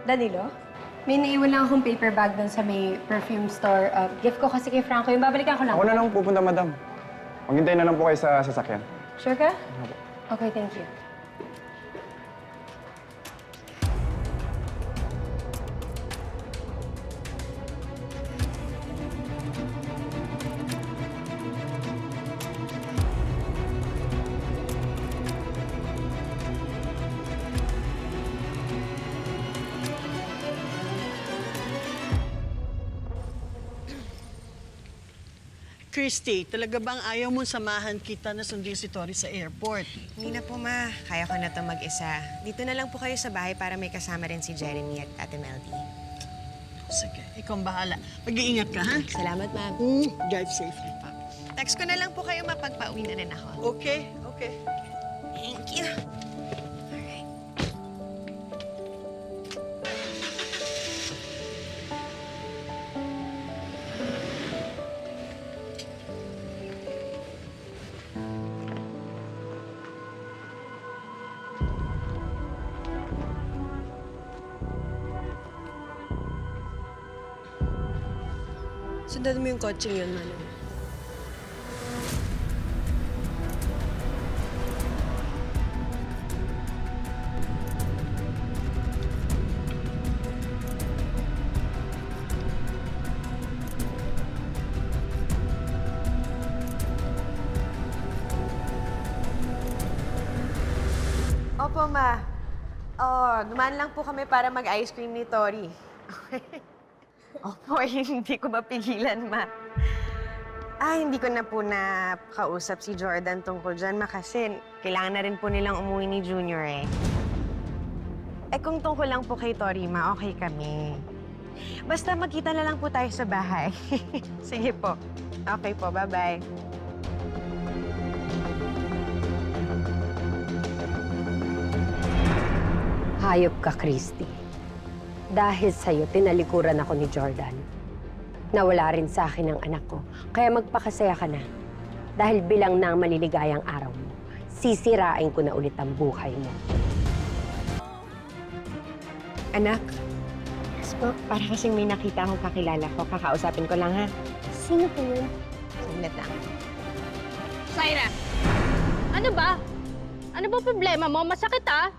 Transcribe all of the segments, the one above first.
Danilo? May naiwan lang akong paper bag doon sa may perfume store. Gift ko kasi kay Franco. Yung babalikan ko lang. Ako na lang pupunta, madam. Maghintay na lang po kayo sa sasakyan. Sure ka? Ano po? Okay, thank you. Christy, talaga bang ayaw mong samahan kita na sundin si Tori sa airport? Hindi na po, Ma. Kaya ko na ito mag-isa. Dito na lang po kayo sa bahay para may kasama rin si Jeremy at Ate Meldy. Sige, ikaw ang bahala. Mag-iingat ka, ha? Salamat, Ma. Drive safely, pa. Text ko na lang po kayo mapagpauwi na rin ako. Okay, okay. Thank you. Alright. Sundan mo yung coaching yun, Manong. Opo, Ma. Dumaan lang po kami para mag-ice cream ni Tori. Opo, hindi ko mapigilan, Ma. Hindi ko na po kausap si Jordan tungkol dyan, Ma, kasi kailangan na rin po nilang umuwi ni Junior, eh. Kung tungkol lang po kay Tori, Ma, okay kami. Basta magkita na lang po tayo sa bahay. Sige po. Okay po, bye-bye. Hayop ka, Christy. Dahil sa'yo, tinalikuran ako ni Jordan. Nawala rin sa akin ang anak ko, kaya magpakasaya ka na. Dahil bilang na ang maliligayang araw mo, sisirain ko na ulit ang buhay mo. Anak, yes po, para kasing may nakita akong kakilala ko. Kakausapin ko lang, ha? Sino po yun? Saglit lang. Shaira! Ano ba? Ano ba problema mo? Masakit, ah?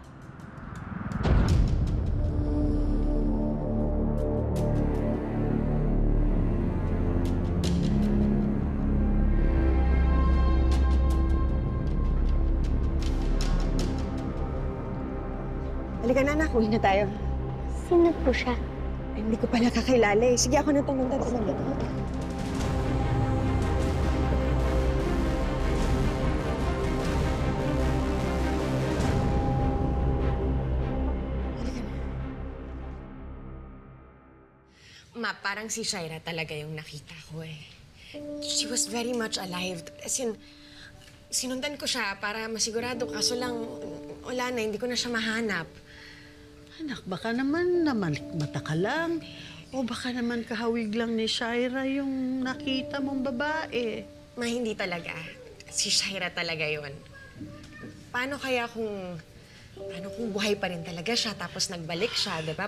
Halika na, anak. Uwi na tayo. Sino po siya? Hindi ko pala kakilala, eh. Sige, ako na tumunta sa saglit. Ma, parang si Shaira talaga yung nakita ko, eh. She was very much alive. As in, sinundan ko siya para masigurado. Kaso lang, wala na. Hindi ko na siya mahanap. Anak, baka naman mata ka lang. O baka naman kahawig lang ni Shaira yung nakita mong babae. Ma, hindi talaga. Si Shaira talaga yon. Paano kung buhay pa rin talaga siya tapos nagbalik siya, di ba?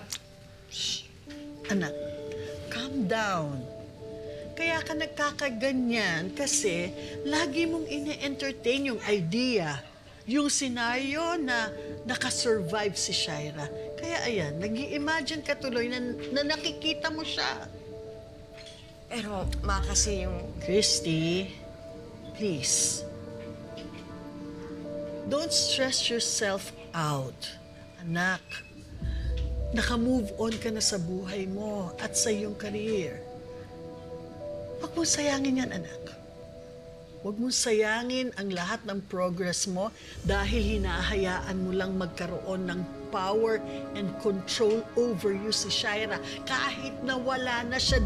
Anak, calm down. Kaya ka nagkakaganyan kasi lagi mong ine-entertain yung idea, yung senaryo na nakasurvive si Shaira. Kaya ayan, nag-i-imagine ka tuloy na nakikita mo siya. Pero, Ma, kasi yung... Christy, please. Don't stress yourself out. Anak, naka-move on ka na sa buhay mo at sa iyong career. Huwag mong sayangin yan, anak. Huwag mong sayangin ang lahat ng progress mo dahil hinahayaan mo lang magkaroon ng power and control over you si Shaira kahit na wala na siya.